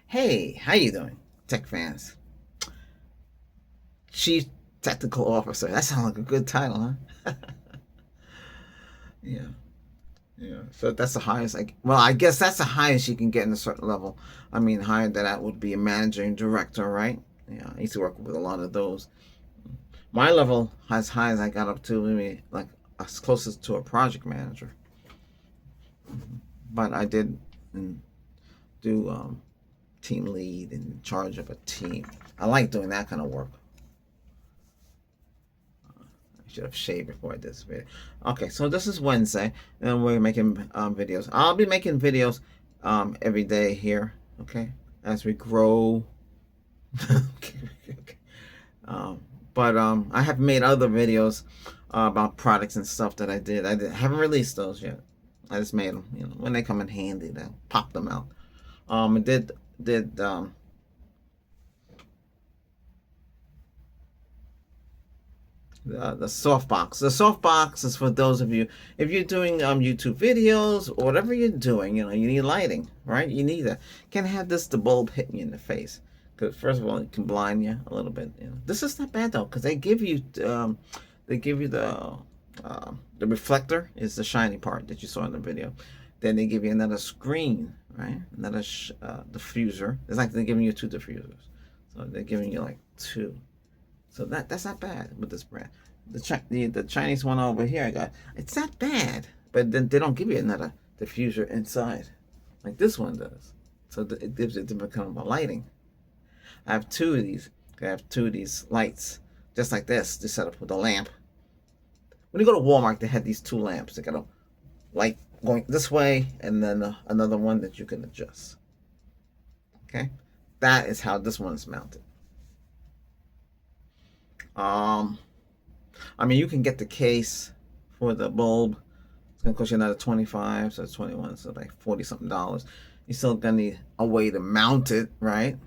Hey, how you doing, tech fans? Chief Technical Officer. That sounds like a good title, huh? Yeah, yeah. So that's the highest. Well, I guess that's the highest you can get in a certain level. I mean, higher than that would be a managing director, right? Yeah, I used to work with a lot of those. My level, as high as I got up to, maybe like as closest to a project manager. But I did do team lead in charge of a team. I like doing that kind of work. I should have shaved before I did this video. Okay, so this is Wednesday, and we're making videos. I'll be making videos every day here, okay, as we grow. Okay, okay. Um, but I have made other videos about products and stuff that I haven't released those yet. I just made them. You know, when they come in handy, then pop them out. I did the softbox. The softbox is for those of you if you're doing YouTube videos or whatever you're doing. You know, you need lighting, right? You need that. Can't have the bulb hitting you in the face because first of all, it can blind you a little bit. You know, this is not bad though because they give you the reflector is the shiny part that you saw in the video. Then they give you another screen, right? Another diffuser. It's like they're giving you two diffusers, so they're giving you like two. So that's not bad with this brand. The Chinese one over here I got, it's not bad, but then they don't give you another diffuser inside like this one does. So it gives it to become a lighting. I have two of these. I have two of these lights just like this. They set up with a lamp. When you go to Walmart, they had these two lamps. They got a light going this way and then another one that you can adjust. Okay, that is how this one is mounted. Um, I mean, you can get the case for the bulb. It's gonna cost you another 25, so it's 21, so like 40 something dollars. You're still gonna need a way to mount it, right?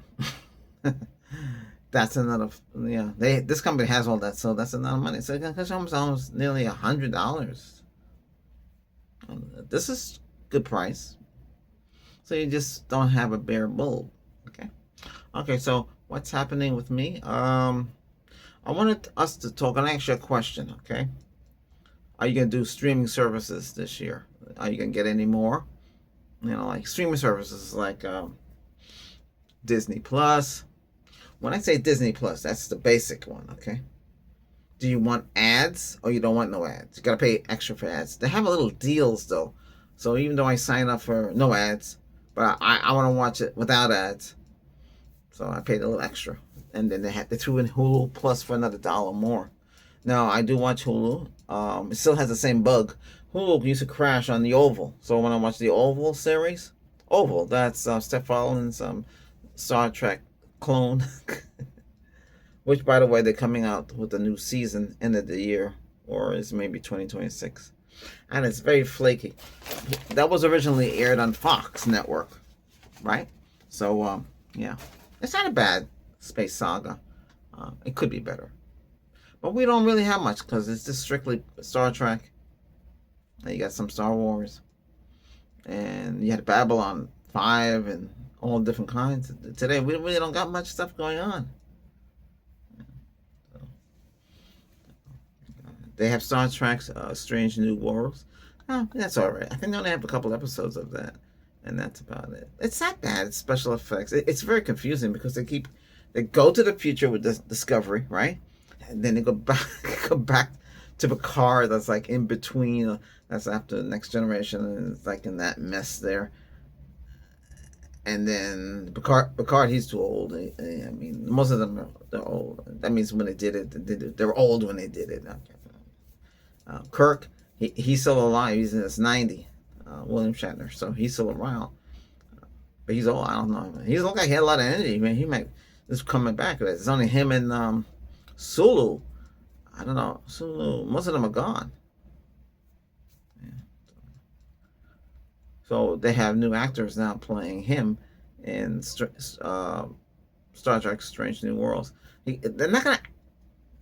That's another, yeah. This company has all that, so that's another money. So it's gonna cost you almost nearly $100. This is good price. So you just don't have a bare bulb. Okay. Okay. So what's happening with me? I wanted us to talk and ask you a question, okay? Are you gonna do streaming services this year? Are you gonna get any more? You know, like streaming services like Disney Plus. When I say Disney Plus, that's the basic one, okay? Do you want ads or you don't want no ads? You gotta pay extra for ads. They have a little deals though. So even though I sign up for no ads, but I want to watch it without ads, so I paid a little extra. And then they threw in Hulu Plus for another dollar more. Now I do watch Hulu. It still has the same bug. Hulu used to crash on the Oval. So when I watch the Oval series, Oval, that's Steph Rollins Star Trek clone. Which, by the way, they're coming out with a new season end of the year, or it's maybe 2026, and it's very flaky. That was originally aired on Fox Network, right? So yeah, it's not a bad space saga. It could be better, but we don't really have much because it's just strictly Star Trek. And you got some Star Wars, and you had Babylon 5 and all different kinds. Today we really don't got much stuff going on. They have Star Trek Strange New Worlds. Oh, that's all right. I think they only have a couple episodes of that, and that's about it. It's not bad. It's special effects. It's very confusing because they go to the future with this Discovery, right? And then they go back go back to the car that's like in between. That's after the Next Generation, and it's like in that mess there. And then Picard, he's too old. I mean, most of them they're old. That means when they did it, they were old when they did it. Kirk, he's still alive. He's in his 90. William Shatner, so he's still around. But he's old. I don't know. He looked like he had a lot of energy. Man, he might just coming back. It's only him and Sulu. I don't know. Sulu. Most of them are gone. Yeah. So they have new actors now playing him in Star Trek: Strange New Worlds. They're not gonna.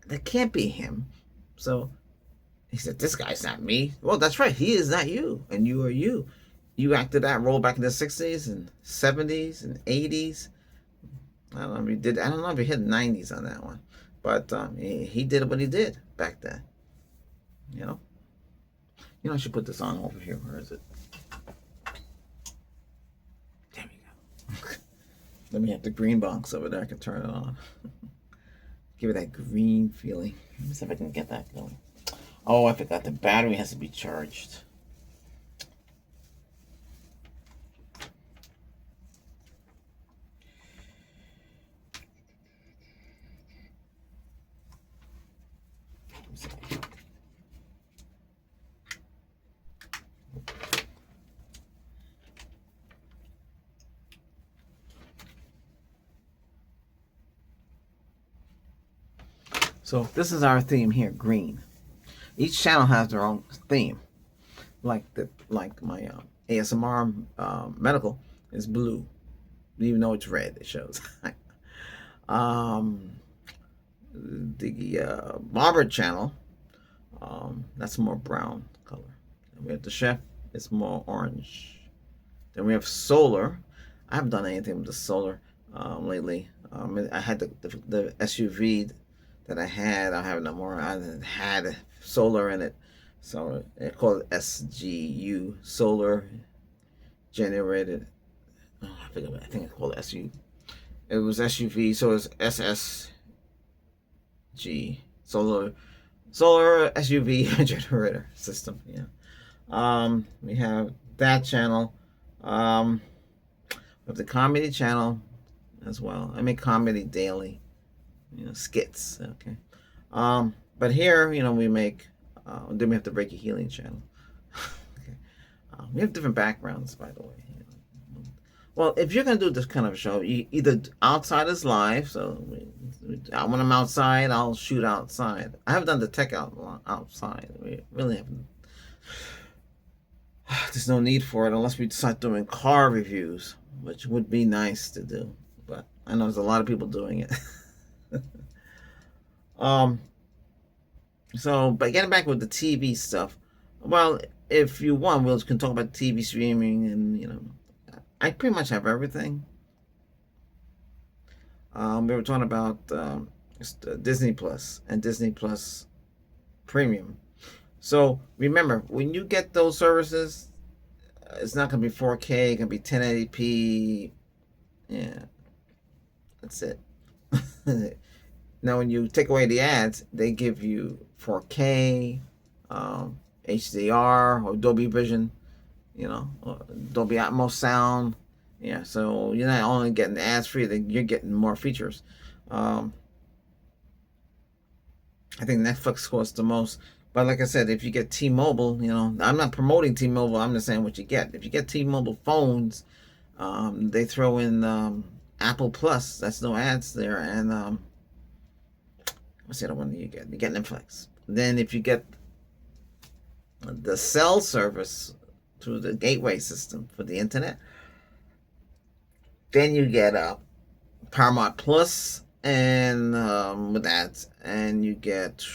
They can't be him. So he said, "This guy's not me." Well, that's right. He is not you, and you are you. you acted that role back in the 60s and 70s and 80s. I don't know if he did. I don't know if he hit 90s on that one, but he did what he did back then. You know. I should put this on over here. Where is it? There we go. Let me have the green box over there. I can turn it on. Give it that green feeling. Let me see if I can get that going. Oh, I forgot the battery has to be charged. So this is our theme here, green. Each channel has their own theme. Like my ASMR medical is blue, even though it's red. It shows. The barber channel, that's more brown color. And we have the chef, it's more orange. Then we have solar. I haven't done anything with the solar lately. I had the SUV that I had. I have no more. I had solar in it, so it called it SGU, solar generated. Oh, I think it's called SU. It was SUV, so it's SSG, solar SUV generator system. Yeah. We have that channel. We have the comedy channel as well. I make comedy daily. Skits. Okay. But here, we make. Then we have the Reiki Healing channel. Okay. We have different backgrounds, by the way. Well, if you're gonna do this kind of show, you either outside is live. So when I'm outside, I'll shoot outside. I haven't done the tech outside. We really haven't. There's no need for it unless we start doing car reviews, which would be nice to do. But I know there's a lot of people doing it. So, but getting back with the TV stuff, well, if you want, we can talk about TV streaming, and I pretty much have everything. We were talking about Disney Plus and Disney Plus Premium. So remember, when you get those services, it's not going to be 4K. It can be 1080p. Yeah, that's it. Now, when you take away the ads, they give you 4K, HDR, or Dolby Vision, Dolby Atmos sound. Yeah, so you're not only getting ads free, you're getting more features. I think Netflix costs the most. But like I said, if you get T-Mobile, I'm not promoting T-Mobile. I'm just saying what you get. If you get T-Mobile phones, they throw in Apple Plus. That's no ads there. And what's the other one you get? You get Netflix. Then if you get the cell service through the gateway system for the internet, then you get Paramount Plus and with ads, and you get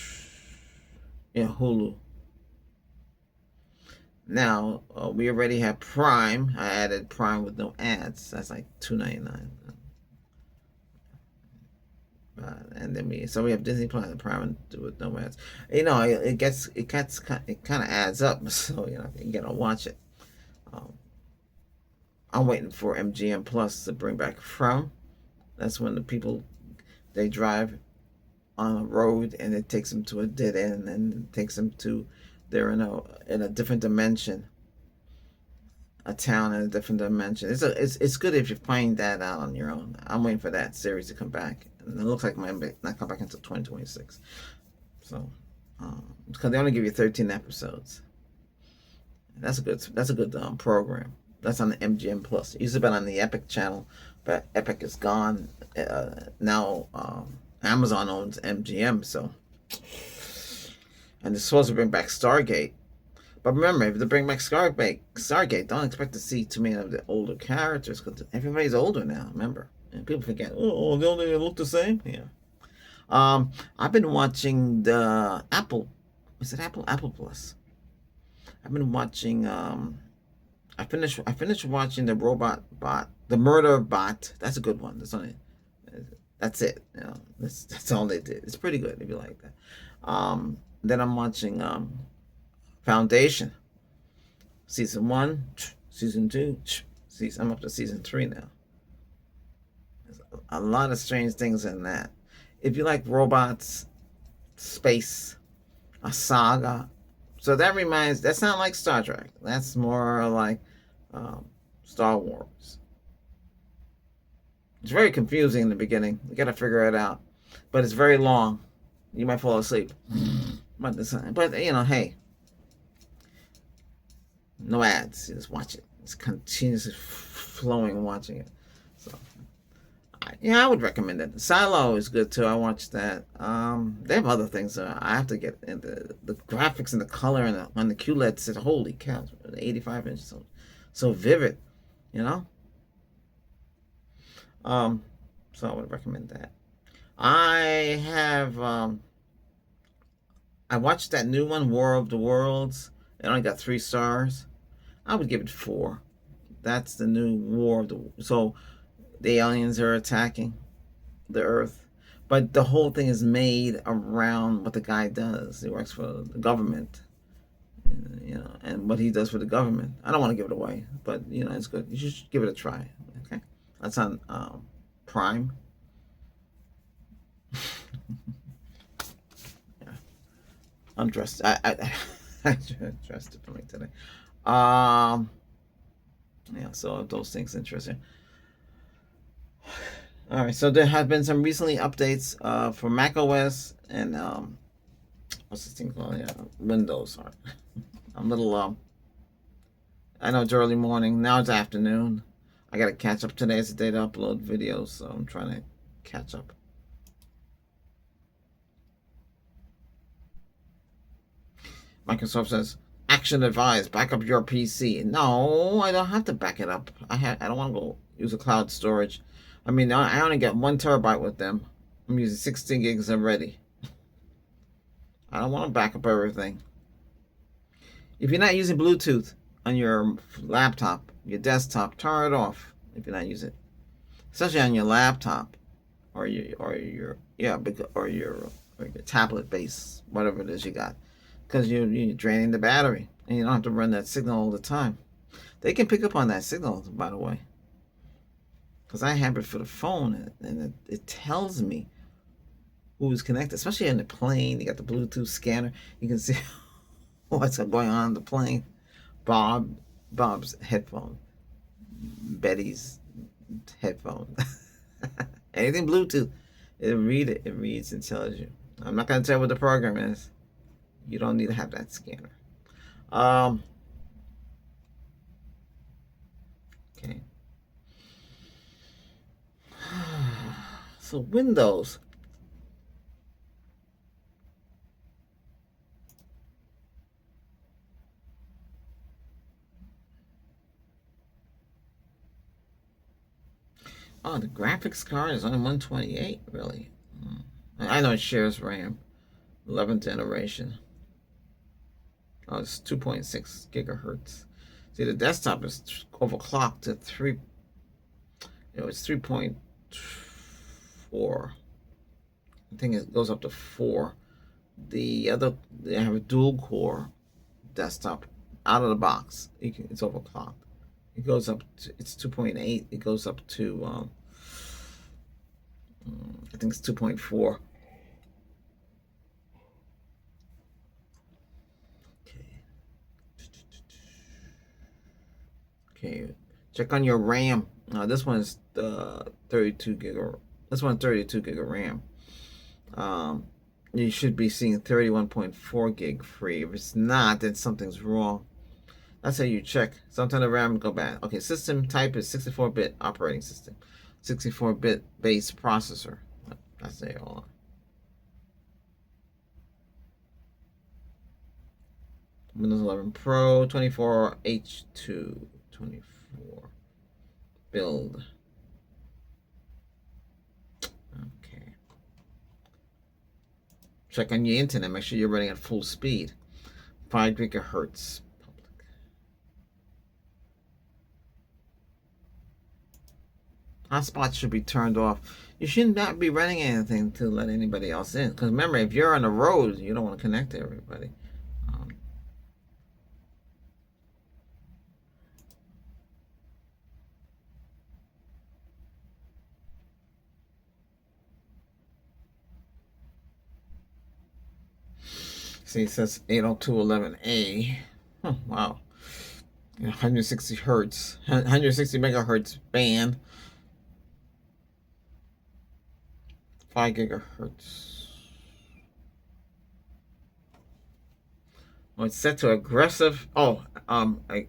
Hulu. Now we already have Prime. I added Prime with no ads. That's like $2.99. And then we have Disney Plus and Prime with no ads. It kind of adds up, so you gotta watch it. I'm waiting for MGM Plus to bring back From. That's when the people they drive on a road and it takes them to a dead end and it takes them to they're in a different dimension. A town in a different dimension. It's good if you find that out on your own. I'm waiting for that series to come back, and it looks like it might not come back until 2026. So, because they only give you 13 episodes. That's a good program. That's on the MGM Plus. It used to be on the Epic channel, but Epic is gone. Now Amazon owns MGM, so, and they're supposed to bring back Stargate. But remember, if they bring back Stargate, don't expect to see too many of the older characters, because everybody's older now, remember. And people forget, don't they look the same? Yeah. I've been watching the Apple Plus. I've been watching, I I finished watching the robot bot, the murder bot. That's a good one. That's it. You know, that's all they did. It's pretty good if you like that. Then I'm watching Foundation, season 1, season 2, I'm up to season 3 now. There's a lot of strange things in that. If you like robots, space, a saga, so that's not like Star Trek. That's more like Star Wars. It's very confusing in the beginning. You got to figure it out, but it's very long. You might fall asleep. But you know, hey, no ads. You just watch it. It's continuously flowing watching it. So, yeah, I would recommend it. Silo is good too. I watched that. They have other things. I have to get into the graphics and the color and on the QLED. Said, holy cow, 85 inches, so vivid, you know. So I would recommend that. I have I watched that new one, War of the Worlds. It only got 3 stars. I would give it 4. That's the new War of the. So the aliens are attacking the Earth, but the whole thing is made around what the guy does. He works for the government, you know, and what he does for the government. I don't want to give it away, but you know, it's good. You should give it a try. Okay, that's on Prime. Yeah, I'm dressed. I dressed differently today. Yeah, so those things interesting. All right, so there have been some recently updates for Mac OS and what's this thing called? Yeah, Windows. Sorry, I'm a little I know it's early morning. Now it's afternoon. I gotta catch up. Today is the day to upload videos, so I'm trying to catch up. Microsoft says, action advised, back up your PC. No, I don't have to back it up. I don't want to go use a cloud storage. I mean, I only get 1 terabyte with them. I'm using 16 gigs already. I don't want to back up everything. If you're not using Bluetooth on your laptop, your desktop, turn it off if you're not using it. Especially on your laptop or your tablet base, whatever it is you got. Because you're draining the battery and you don't have to run that signal all the time. They can pick up on that signal, by the way. Because I have it for the phone and it tells me who's connected, especially in the plane. You got the Bluetooth scanner. You can see what's going on in the plane. Bob's headphone. Betty's headphone. Anything Bluetooth, it reads and tells you. I'm not going to tell you what the program is. You don't need to have that scanner. Okay. So Windows. Oh, the graphics card is only 128, really. I know it shares RAM. 11th generation. Oh, it's 2.6 gigahertz. See, the desktop is overclocked to 3. It's 3.4. I think it goes up to 4. They have a dual core desktop out of the box. It's overclocked. It goes up to, it's 2.8. It goes up to I think it's 2.4. Okay, check on your RAM. This one is 32 gig. This one 32 gig of RAM. You should be seeing 31.4 gig free. If it's not, then something's wrong. That's how you check. Sometimes the RAM go bad. Okay, system type is 64-bit operating system, 64-bit base processor. That's it all. Windows 11 Pro 24H2 24 build. Okay. Check on your internet. Make sure you're running at full speed. 5 gigahertz. Hotspots should be turned off. You should not be running anything to let anybody else in. Because remember, if you're on the road, you don't want to connect to everybody. Um, See, it says 802.11a. Oh, wow. 160 hertz, 160 megahertz band, 5 gigahertz. Well, it's set to aggressive. Oh, we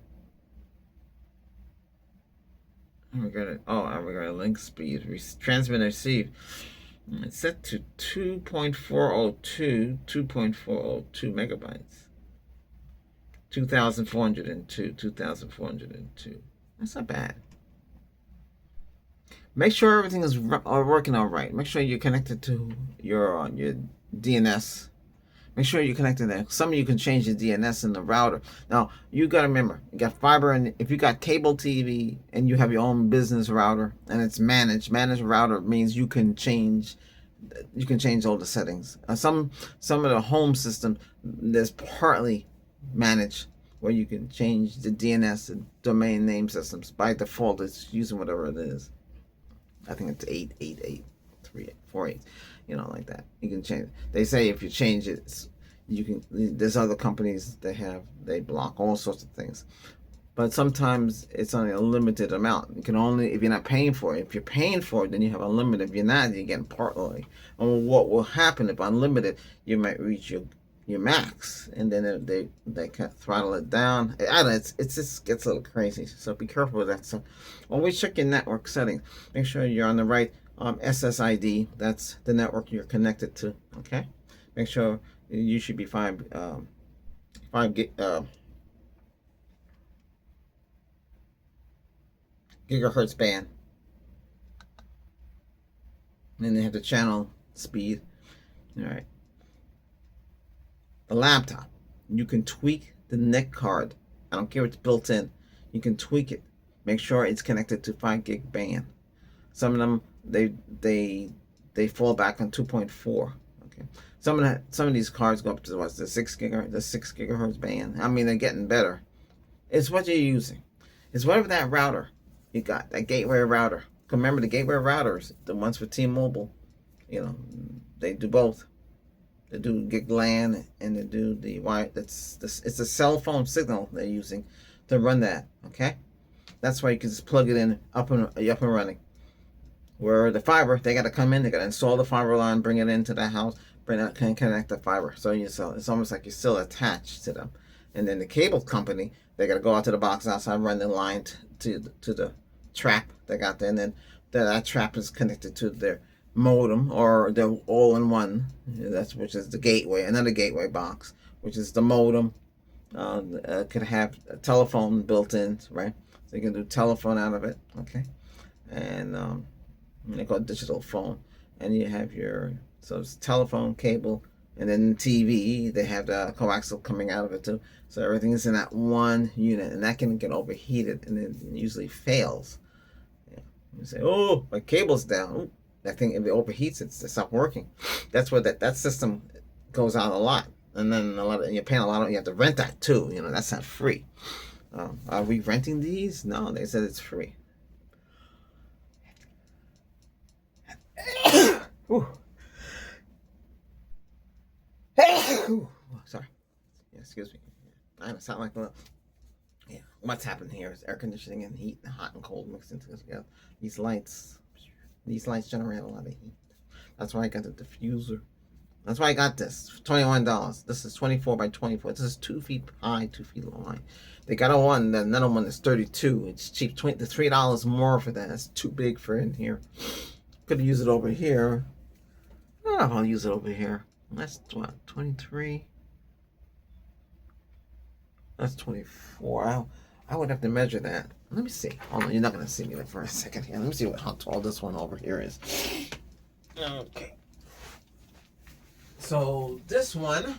got it. Oh, we got a link speed. Transmit and receive. It's set to 2.402 megabytes. 2,402. That's not bad. Make sure everything is working all right. Make sure you're connected to your DNS. Make sure you're connected there. Some of you can change the DNS in the router. Now, you got to remember, you got fiber, and if you got cable TV and you have your own business router and it's managed router means you can change all the settings. Some of the home system, there's partly managed where you can change the DNS, the domain name systems. By default, it's using whatever it is. I think it's 888.348, like that. You can change it. They say if you change it, you can. There's other companies they block all sorts of things, but sometimes it's only a limited amount. You can only, if you're not paying for it. If you're paying for it, then you have unlimited. If you're not, you're getting partly. And what will happen if unlimited? You might reach your max, and then they can throttle it down. I don't know, it just gets a little crazy, so be careful with that. So always check your network settings. Make sure you're on the right SSID. That's the network you're connected to. Okay, make sure you should be 5 gigahertz band, and then they have the channel speed. All right. The laptop, you can tweak the NIC card. I don't care what's built in. You can tweak it. Make sure it's connected to 5 gig band. Some of them they fall back on 2.4. Okay. Some of these cards go up to the 6 gigahertz band. I mean, they're getting better. It's what you're using. It's whatever that router you got, that gateway router. Remember the gateway routers, the ones for T-Mobile. They do both. They do gig LAN and they do the it's a cell phone signal they're using to run that. Okay, that's why you can just plug it in up and running. Where the fiber, they got to come in, they got to install the fiber line, bring it into the house, connect the fiber. So it's almost like you're still attached to them. And then the cable company, they got to go out to the box outside, run the line to the trap they got there, and then that trap is connected to their modem or the all-in-one, which is the gateway, another gateway box, which is the modem. Could have a telephone built in, right? So you can do telephone out of it, okay? And they call it digital phone. And you have so it's telephone, cable, and then TV. They have the coaxial coming out of it too. So everything is in that one unit, and that can get overheated, and it usually fails. You say, oh, my cable's down. Ooh, that thing, if it overheats, it stops working. That's where that system goes out a lot, and then you're paying a lot. You have to rent that too. That's not free. Are we renting these? No, they said it's free. Ooh. Sorry. Yeah, excuse me. I sound like a. Yeah, what's happened here is air conditioning and heat, hot and cold mixed into together. These lights generate a lot of heat. That's why I got the diffuser. That's why I got this. $21. This is 24 by 24. This is 2 feet high, 2 feet long. They got another one that's 32. It's cheap. $3 more for that. That's too big for in here. Could use it over here. I don't know if I'll use it over here. That's what, 23? That's 24. I would have to measure that. Let me see. Hold on, you're not going to see me for a second here. Let me see how tall this one over here is. Okay. So this one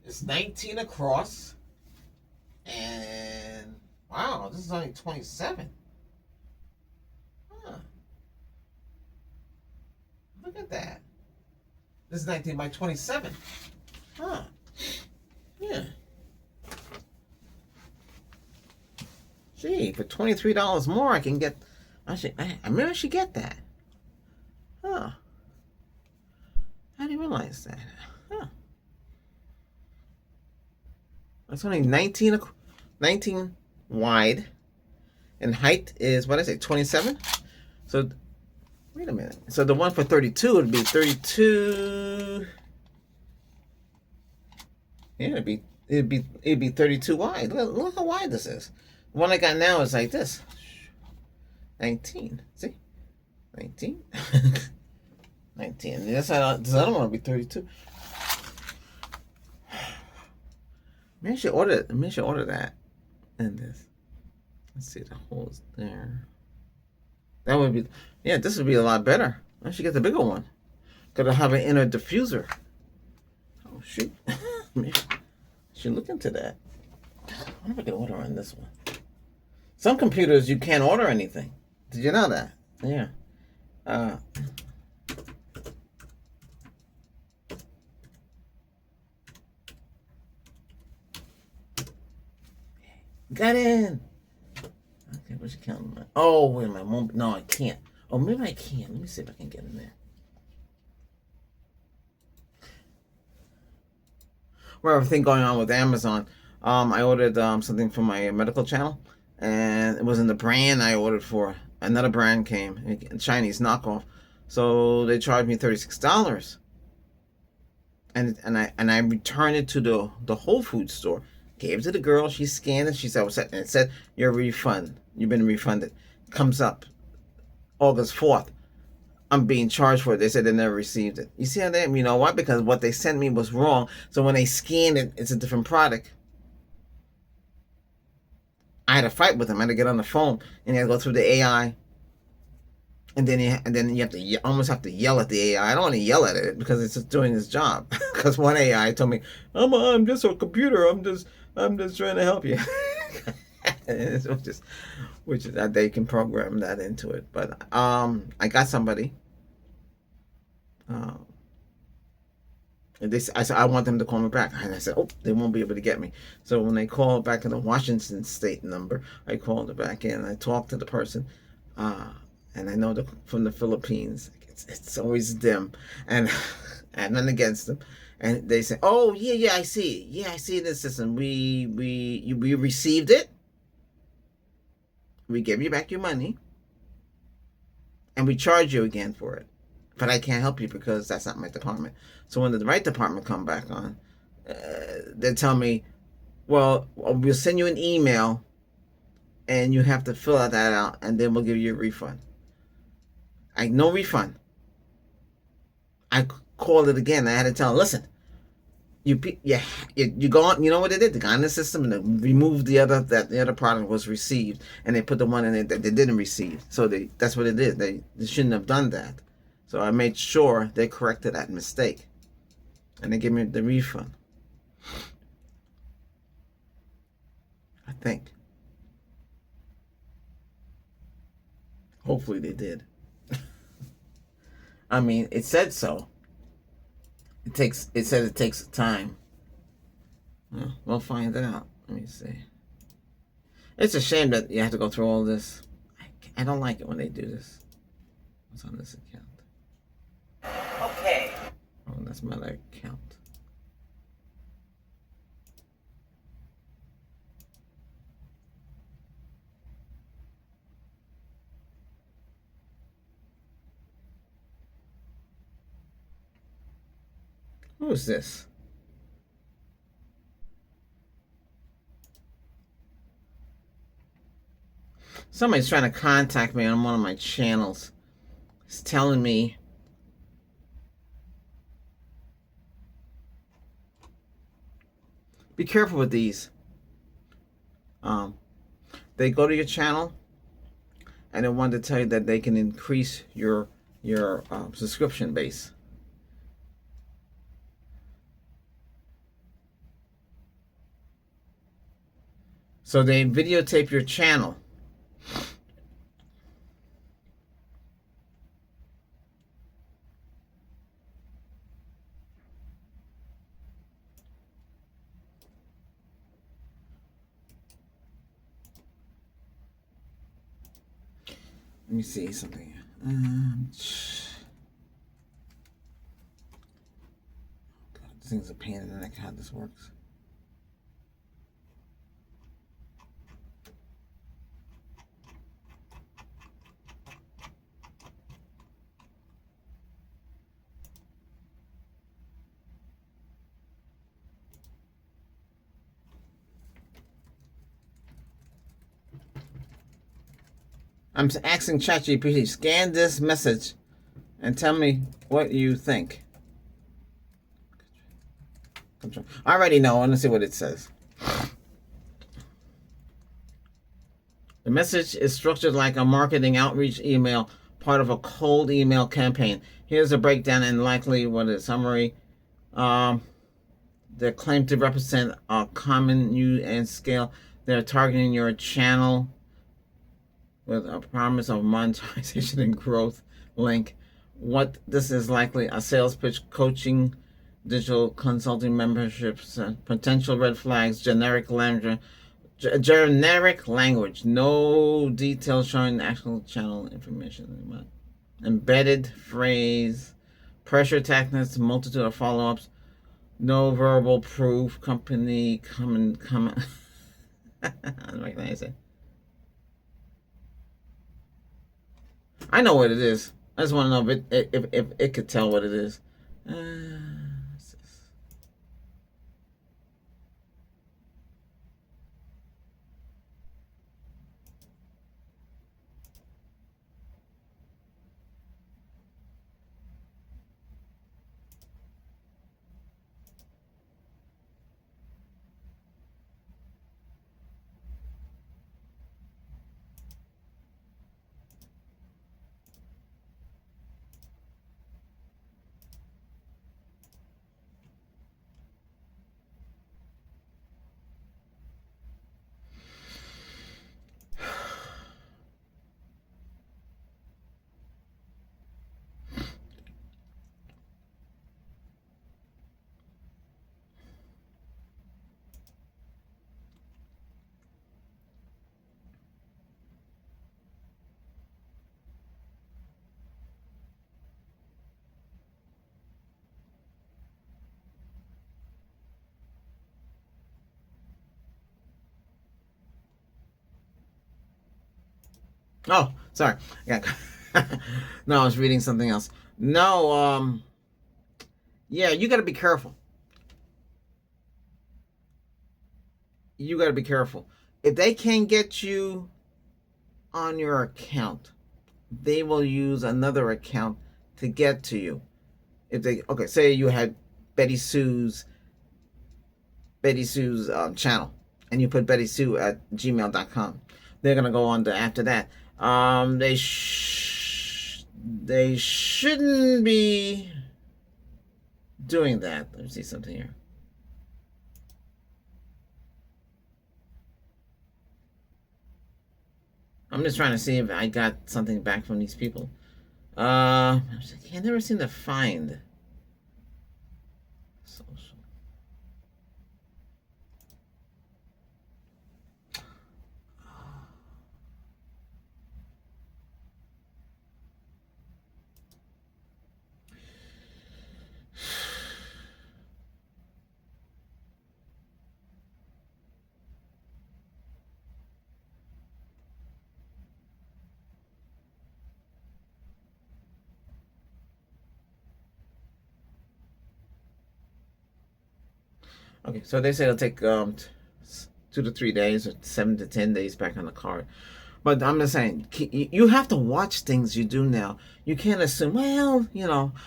is 19 across. And wow, this is only 27. This is 19 by 27. Huh. Yeah. Gee, for $23 more, I can get. Maybe I should get that. Huh. I didn't realize that. Huh. It's only 19 wide, and height is, what did I say, 27? So, wait a minute. So the one for 32 would be 32. Yeah, it'd be 32 wide. Look how wide this is. The one I got now is like this. 19. See? 19. 19. This other one would be 32. Maybe I should order that. And this. Let's see, the holes there. That would be, yeah, this would be a lot better. I should get the bigger one. Gotta have an inner diffuser. Oh, shoot. Maybe I should look into that. I wonder if I can order on this one. Some computers, you can't order anything. Did you know that? Yeah. Got in. Okay, what's your count? Oh, wait a minute. No, I can't. Oh, maybe I can. Let me see if I can get in there. Well, everything going on with Amazon. I ordered something for my medical channel, and it wasn't the brand I ordered for. Another brand came, a Chinese knockoff. So they charged me $36, and I returned it to the Whole Foods store. Gave it to the girl. She scanned it. She said, "What's that?" And it said, "Your refund. You've been refunded." Comes up August 4th. I'm being charged for it. They said they never received it. You see how they? You know why? Because what they sent me was wrong. So when they scanned it, it's a different product. I had a fight with them. I had to get on the phone and I had to go through the AI. And then you have to almost have to yell at the AI. I don't want to yell at it because it's just doing its job. Because one AI told me, "I'm just a computer. I'm just trying to help you." which is that they can program that into it. But I got somebody. I said I want them to call me back, and I said, "Oh, they won't be able to get me." So when they called back in the Washington State number, I called it back in. I talked to the person. And I know from the Philippines, it's always them, and nothing against them. And they say, "Oh yeah, I see, I see this system. We received it. We gave you back your money, and we charge you again for it. But I can't help you because that's not my department." So when the right department come back on, they tell me, "Well, we'll send you an email, and you have to fill that out, and then we'll give you a refund." No refund. I called it again. I had to tell them, "Listen, you go on. You know what they did? They got in the system and they removed the other product was received, and they put the one in it that they didn't receive. So that's what it is. They shouldn't have done that. So I made sure they corrected that mistake, and they gave me the refund. I think. Hopefully they did. I mean, it said so. It said it takes time. Well, we'll find out. Let me see. It's a shame that you have to go through all this. I don't like it when they do this. What's on this account? Okay. Oh, that's my other account. Who is this? Somebody's trying to contact me on one of my channels. It's telling me be careful with these. They go to your channel and they want to tell you that they can increase your subscription base. So they videotape your channel. Let me see something. God, this thing's a pain in the neck how this works. I'm asking ChatGPT, scan this message and tell me what you think. I already know. I want to see what it says. The message is structured like a marketing outreach email, part of a cold email campaign. Here's a breakdown and likely what is summary. They claim to represent a common use and scale. They're targeting your channel with a promise of monetization and growth link. What this is likely a sales pitch, coaching, digital consulting memberships, potential red flags, generic language, no details showing actual channel information. Embedded phrase, pressure tactics, multitude of follow-ups, no verbal proof, company comment. I don't recognize it. I know what it is. I just want to know if it could tell what it is. Oh, sorry. Yeah. No, I was reading something else. No, yeah, you got to be careful. You got to be careful. If they can't get you on your account, they will use another account to get to you. If they, okay, say you had Betty Sue's channel, and you put Betty Sue at gmail.com. They're gonna go on to after that. They shouldn't be doing that. Let me see something here. I'm just trying to see if I got something back from these people. I can't never seem to find social. Okay, so they say it'll take 2 to 3 days or 7 to 10 days back on the card. But I'm just saying, you have to watch things you do now. You can't assume, well,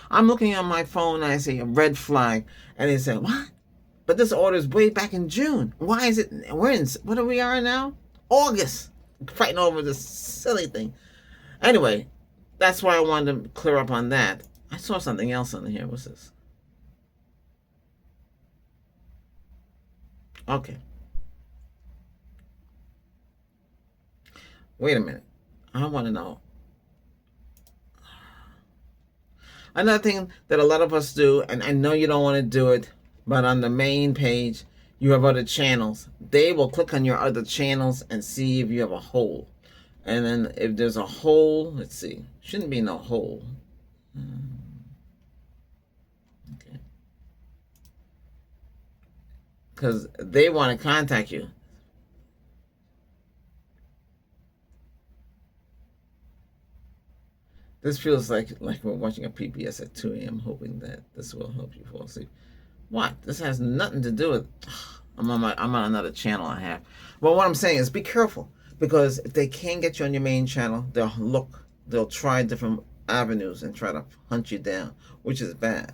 I'm looking on my phone and I see a red flag, and they say, what? But this order is way back in June. Why is it? We're in, what are we are now? August. Fighting over this silly thing. Anyway, that's why I wanted to clear up on that. I saw something else on here. What's this? Okay. Wait a minute. I want to know. Another thing that a lot of us do, and I know you don't want to do it, but on the main page, you have other channels. They will click on your other channels and see if you have a hole. And then if there's a hole, let's see, shouldn't be no hole. Okay. Because they want to contact you. This feels like we're watching a PBS at 2 a.m. hoping that this will help you fall asleep. What? This has nothing to do with. I'm on another channel I have. Well, what I'm saying is be careful, because if they can't get you on your main channel, they'll try different avenues and try to hunt you down, which is bad.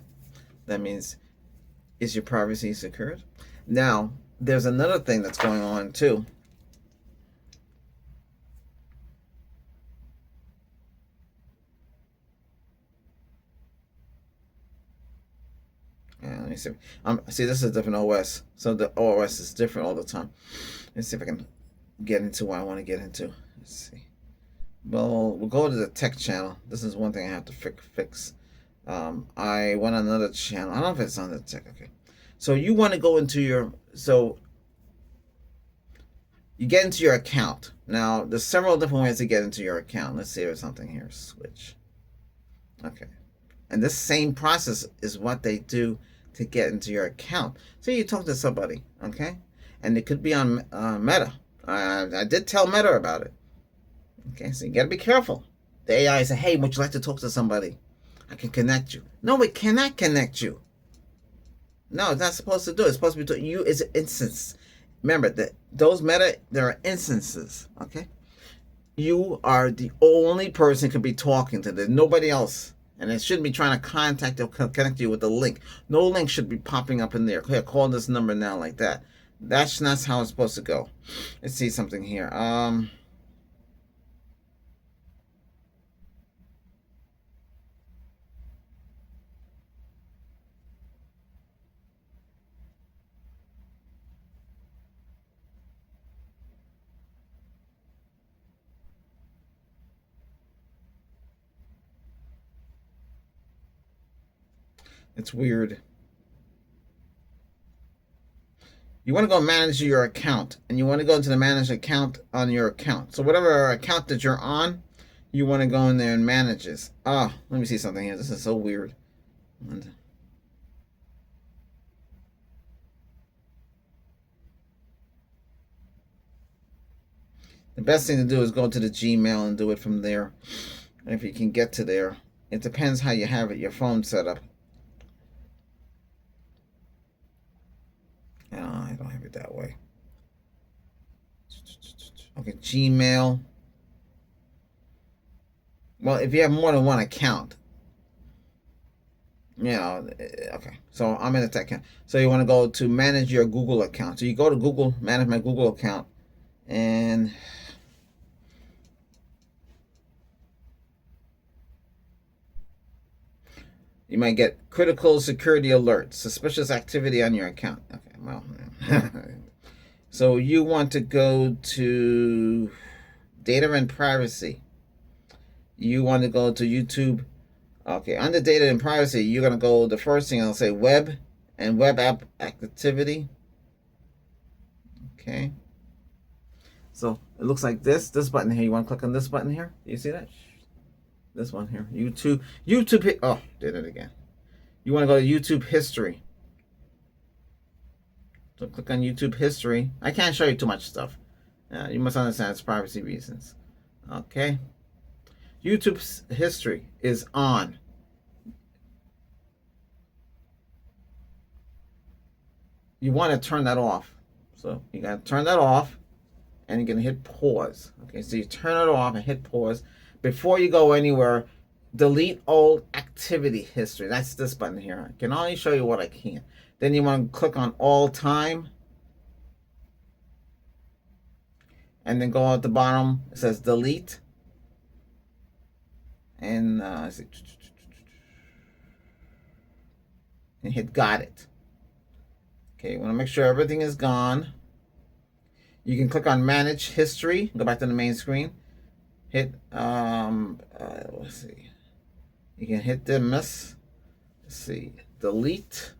That means, is your privacy secured? Now, there's another thing that's going on too. Let me see. See, this is a different OS, so the OS is different all the time. Let's see if I can get into what I want to get into. Let's see. Well, we'll go to the tech channel. This is one thing I have to fix. I went on another channel. I don't know if it's on the tech. Okay. So you want to go into your, so you get into your account. Now, there's several different ways to get into your account. Let's see if there's something here. Switch. Okay. And this same process is what they do to get into your account. So you talk to somebody, okay? And it could be on Meta. I did tell Meta about it. Okay, so you gotta be careful. The AI say, hey, would you like to talk to somebody? I can connect you. No, it cannot connect you. No, it's not supposed to do it. It's supposed to be to you. It's an instance. Remember that those Meta, there are instances, okay? You are the only person who can be talking to. There's nobody else. And it shouldn't be trying to contact or connect you with a link. No link should be popping up in there. Here, call this number now, like that. That's not how it's supposed to go. Let's see something here. It's weird. You want to go manage your account, and you want to go into the manage account on your account. So whatever account that you're on, you want to go in there and manage this. Ah, let me see something here. This is so weird. The best thing to do is go to the Gmail and do it from there. If you can get to there. It depends how you have it, your phone set up. I don't have it that way. Okay, Gmail. Well, if you have more than one account, okay. So I'm in a tech account. So you want to go to manage your Google account. So you go to Google, manage my Google account, and you might get critical security alerts, suspicious activity on your account. Okay, well, so you want to go to data and privacy. You want to go to YouTube. Okay, under data and privacy, you're going to go, the first thing I'll say, web and web app activity. Okay. So it looks like this button here. You want to click on this button here? Do you see that? This one here, YouTube, oh, did it again. You want to go to YouTube history. So click on YouTube history. I can't show you too much stuff. You must understand it's privacy reasons. Okay. YouTube's history is on. You want to turn that off. So you got to turn that off, and you're going to hit pause. Okay, so you turn it off and hit pause. Before you go anywhere, delete old activity history. That's this button here. I can only show you what I can. Then you want to click on all time. And then go at the bottom. It says delete. And and hit got it. Okay, you want to make sure everything is gone. You can click on manage history. Go back to the main screen. Hit let's see. You can hit the miss. Let's see. Delete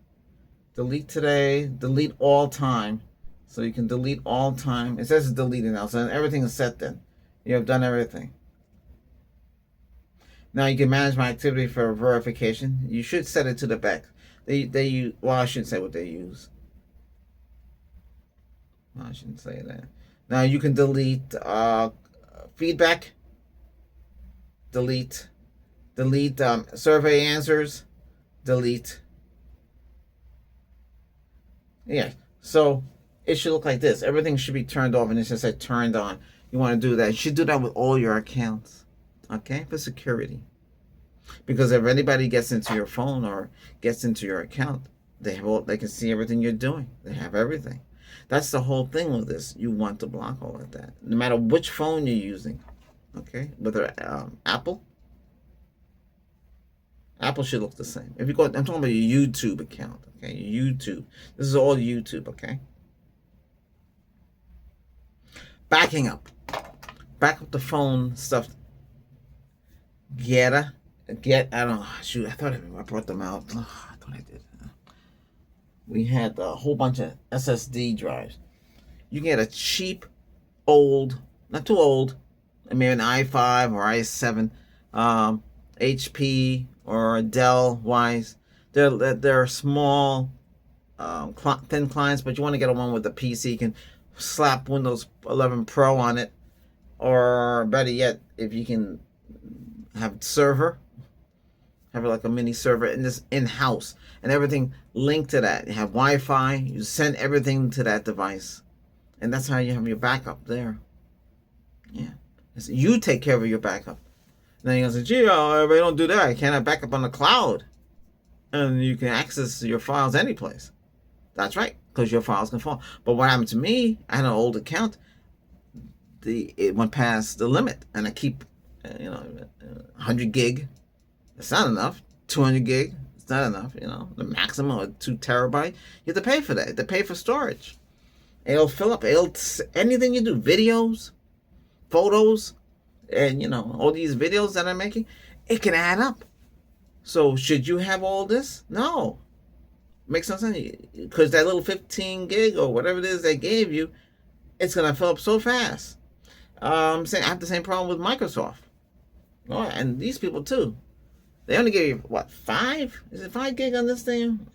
today. Delete all time. So you can delete all time. It says it's deleted now. So everything is set then. You have done everything. Now you can manage my activity for verification. You should set it to the back. They use, well, I shouldn't say what they use. Well, I shouldn't say that. Now you can delete feedback, delete survey answers, delete. Yeah. So it should look like this. Everything should be turned off, and it should say turned on. You want to do that. You should do that with all your accounts. Okay, for security. Because if anybody gets into your phone or gets into your account, they can see everything you're doing. They have everything. That's the whole thing with this. You want to block all of that, no matter which phone you're using. Okay, whether Apple should look the same. If you go, I'm talking about your YouTube account. Okay, your YouTube. This is all YouTube. Okay. Backing up. Back up the phone stuff. I don't know. Shoot, I thought I brought them out. Oh, I thought I did. We had a whole bunch of SSD drives. You can get a cheap, old, not too old, I mean an i5 or i7, HP or Dell Wise. They're small, thin clients, but you want to get a one with a PC. You can slap Windows 11 Pro on it, or better yet, if you can have server, have like a mini server in this in-house, and everything linked to that. You have Wi-Fi. You send everything to that device, and that's how you have your backup there. Yeah, you take care of your backup. And then you're gonna say, "Gee, if I don't do that, I can't have backup on the cloud," and you can access your files any place. That's right, because your files can fall. But what happened to me? I had an old account. It went past the limit, and I keep, 100 gig. It's not enough. 200 gig. It's not enough. The maximum of 2 terabyte. You have to pay for that. You have to pay for storage. It'll fill up. Anything you do, videos, photos, and all these videos that I'm making, it can add up. So should you have all this? No. Makes no sense. Because that little 15 gig or whatever it is they gave you, it's gonna fill up so fast. I have the same problem with Microsoft. Oh, and these people too. They only give you, what, 5? Is it 5 gig on this thing?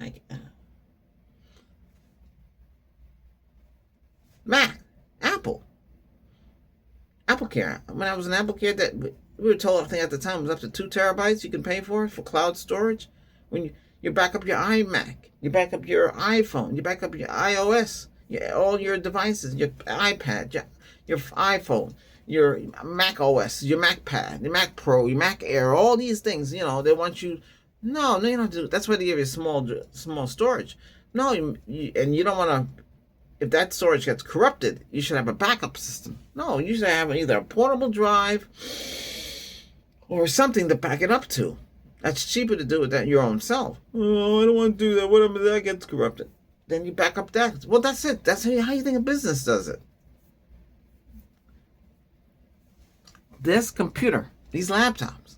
Mac, Apple Care. When I was in Apple Care, that we were told, I think at the time, it was up to 2 terabytes you can pay for cloud storage. When you back up your iMac, you back up your iPhone, you back up your iOS, all your devices, your iPad, your iPhone, your Mac OS, your Mac Pad, your Mac Pro, your Mac Air, all these things, they want you. No, you don't have to do it. That's why they give you small storage. No, and you don't want to. If that storage gets corrupted, you should have a backup system. No, you should have either a portable drive or something to back it up to. That's cheaper to do it than your own self. Oh, I don't want to do that. What if that gets corrupted? Then you back up that. Well, that's it. That's how you think a business does it. This computer, these laptops,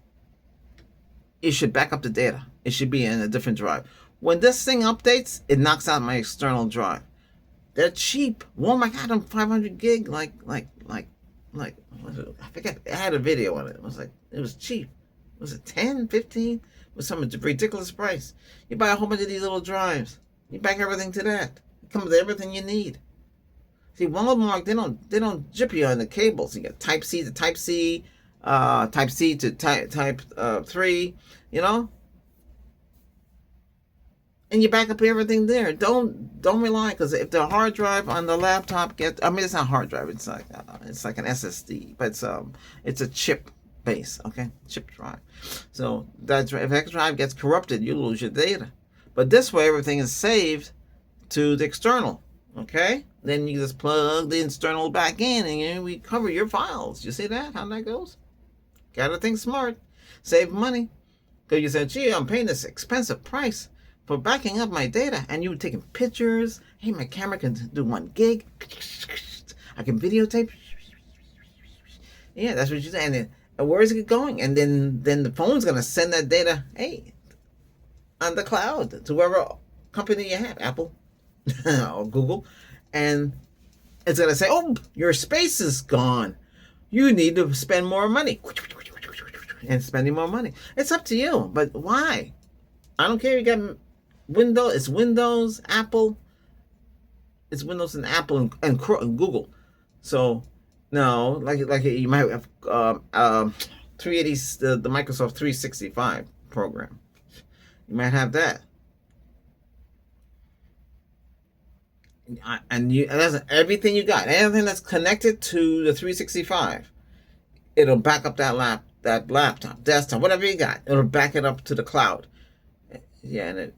it should back up the data. It should be in a different drive. When this thing updates, it knocks out my external drive. They're cheap. Walmart had them 500 gig, like I forget. I had a video on it. It was cheap. Was it 10, 15? It was some ridiculous price. You buy a whole bunch of these little drives. You back everything to that. It comes with everything you need. See, Walmart, they don't jip you on the cables. You get Type C to Type C, Type C to Type 3, and you back up everything there. Don't rely, because if the hard drive on the laptop it's not hard drive. It's like an SSD, but it's a chip base. Okay, chip drive. So if that drive gets corrupted, you lose your data. But this way, everything is saved to the external. Okay, then you just plug the external back in, and you recover your files. You see that? How that goes? Gotta think smart. Save money. Because you said, gee, I'm paying this expensive price for backing up my data, and you were taking pictures. Hey, my camera can do 1 gig. I can videotape. Yeah, that's what you say. And then where is it going? And then the phone's gonna send that data, hey, on the cloud to whoever company you have, Apple or Google, and it's gonna say, oh, your space is gone. You need to spend more money and spending more money. It's up to you, but why? I don't care. You got Windows. It's Windows, Apple. It's Windows and Apple and Google. So no, like you might have 380 the Microsoft 365 program. You might have that. And that's everything you got. Anything that's connected to the 365, it'll back up that laptop, desktop, whatever you got. It'll back it up to the cloud. Yeah, and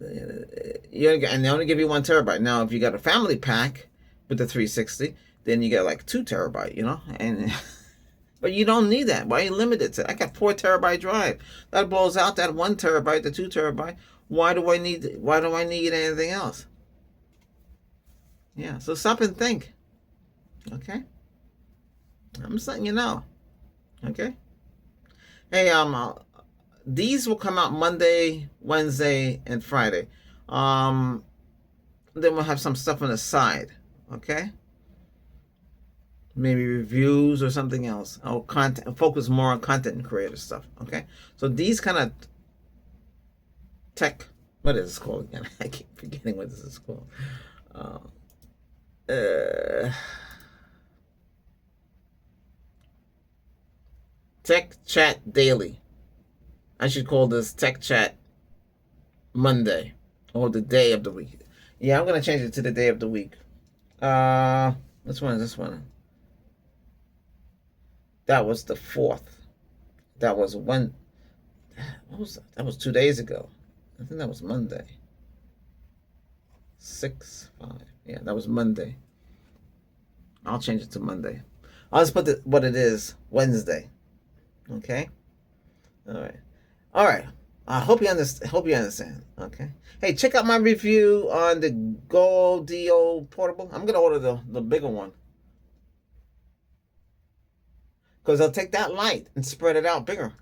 they only give you 1 TB. Now, if you got a family pack with the 360, then you get like 2 TB. And but you don't need that. Why are you limited to? I got 4 TB drive. That blows out that 1 TB, the 2 TB. Why do I need anything else? Yeah, so stop and think. Okay, I'm just letting you know. Okay. Hey, these will come out Monday, Wednesday, and Friday. Then we'll have some stuff on the side. Okay. Maybe reviews or something else. I'll focus more on content creator stuff. Okay. So these kind of tech. What is this called again? I keep forgetting what this is called. Tech Chat Daily. I should call this Tech Chat Monday or the day of the week. Yeah, I'm gonna change it to the day of the week. Which one is this one? That was the 4th. That was when. What was that? That was 2 days ago. I think that was Monday. 6/5. Yeah, that was Monday. I'll change it to Monday. I'll just put what it is, Wednesday. Okay? All right. I hope you understand. Okay. Hey, check out my review on the Go Dio portable. I'm gonna order the bigger one. Because I'll take that light and spread it out bigger.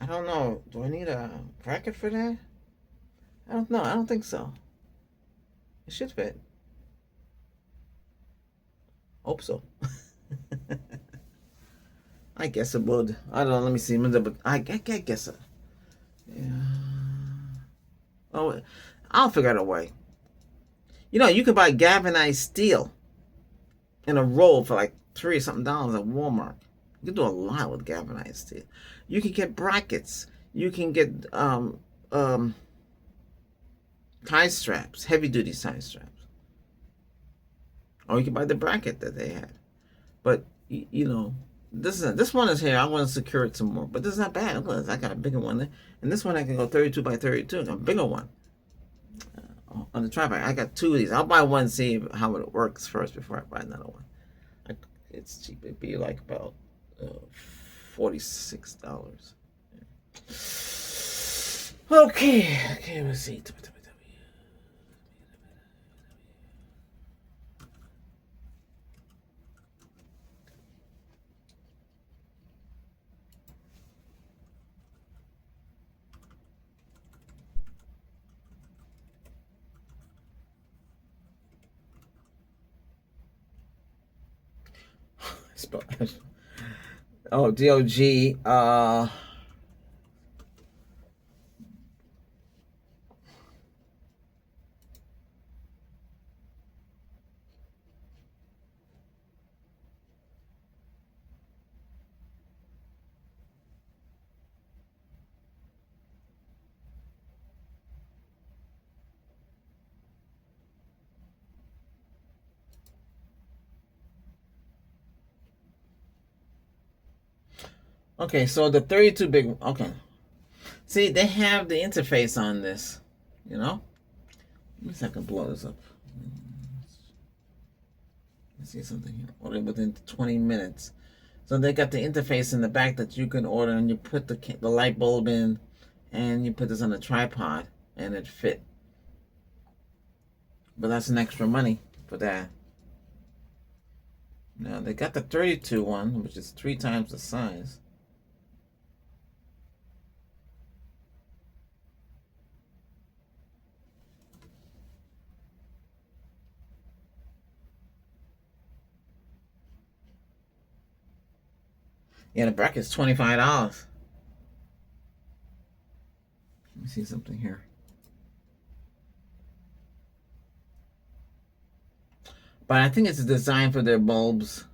I don't know. Do I need a bracket for that? I don't know. I don't think so. It should fit. Hope so. I guess it would. I don't know. Let me see. But I guess it. Yeah. Oh, I'll figure out a way. You can buy galvanized steel in a roll for like $3 something at Walmart. You can do a lot with galvanized steel. You can get brackets. You can get tie straps, heavy duty tie straps. Or you can buy the bracket that they had. But this one is here. I want to secure it some more, but this is not bad. I got a bigger one there, and this one I can go 32 by 32. A bigger one on the tripod. I got 2 of these. I'll buy one, see how it works first before I buy another one. It's cheap. It'd be like about $46. Okay. Let's see. Oh, DOG. Okay, so the 32 big. Okay. See, they have the interface on this. Let me see if I can blow this up. Let's see something here. Order within 20 minutes. So they got the interface in the back that you can order, and you put the light bulb in, and you put this on a tripod, and it fit. But that's an extra money for that. Now they got the 32 one, which is 3 times the size. Yeah, the bracket's $25. Let me see something here. But I think it's designed for their bulbs.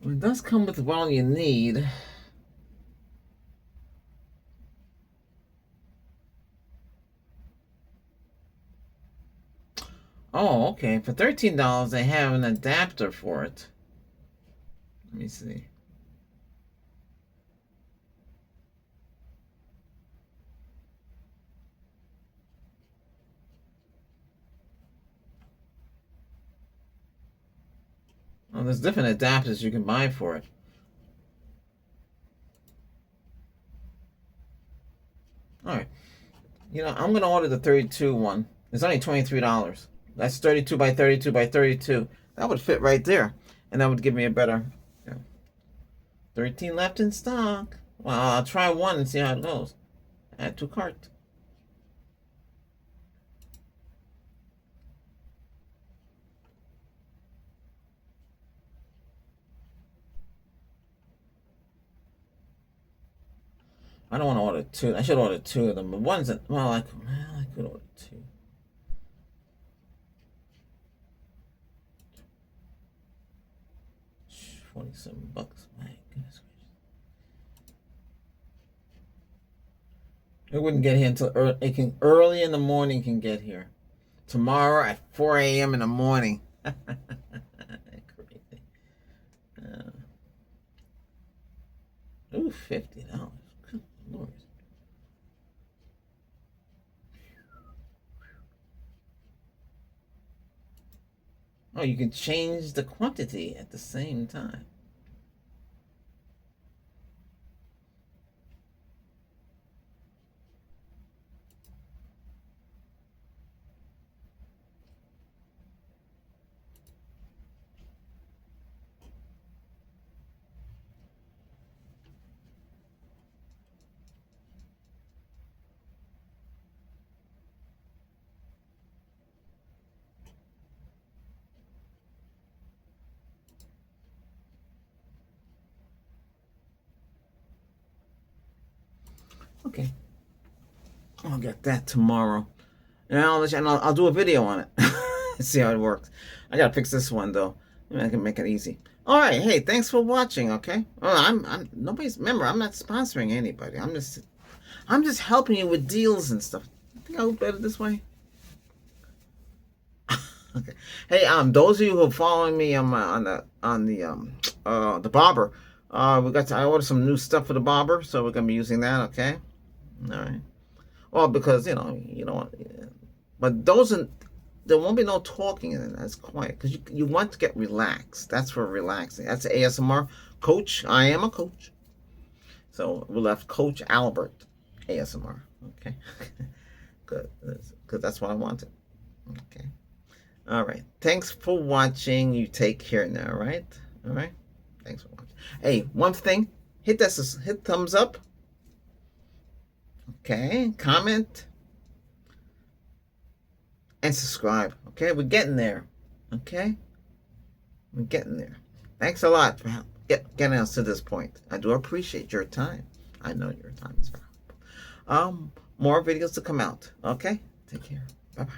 It does come with all you need. Oh, okay. For $13, they have an adapter for it. Let me see. Oh, there's different adapters you can buy for it. All right. You know, I'm going to order the 32 one. It's only $23. That's 32 by 32 by 32. That would fit right there. And that would give me a better... Yeah. 13 left in stock. Well, I'll try one and see how it goes. Add to cart. I don't want to order two. I should order two of them. But one's... I could order two. $47. My goodness. It wouldn't get here until early in the morning. Can get here tomorrow at 4 a.m. in the morning. Crazy. Ooh, $50. Good Lord. Oh, you can change the quantity at the same time. Okay. I'll get that tomorrow. And I'll do a video on it. See how it works. I gotta fix this one though. Maybe I can make it easy. All right. Hey, thanks for watching. Okay. Oh, I'm nobody's. Remember, I'm not sponsoring anybody. I'm just helping you with deals and stuff. I think I look better this way. Okay. Hey, those of you who are following me on the barber, I ordered some new stuff for the barber, so we're gonna be using that. Okay. All right. Well, because you don't want, but there won't be no talking in it. That's quiet because you want to get relaxed. That's for relaxing. That's ASMR coach. I am a coach, so we left Coach Albert ASMR. Okay, good, because that's what I wanted. Okay, all right. Thanks for watching. You take care now. All right, all right. Thanks for watching. Hey, one thing. Hit thumbs up. Okay, comment and subscribe. Okay, we're getting there. Okay, we're getting there. Thanks a lot for getting us to this point. I do appreciate your time. I know your time is valuable. More videos to come out. Okay, take care. Bye bye.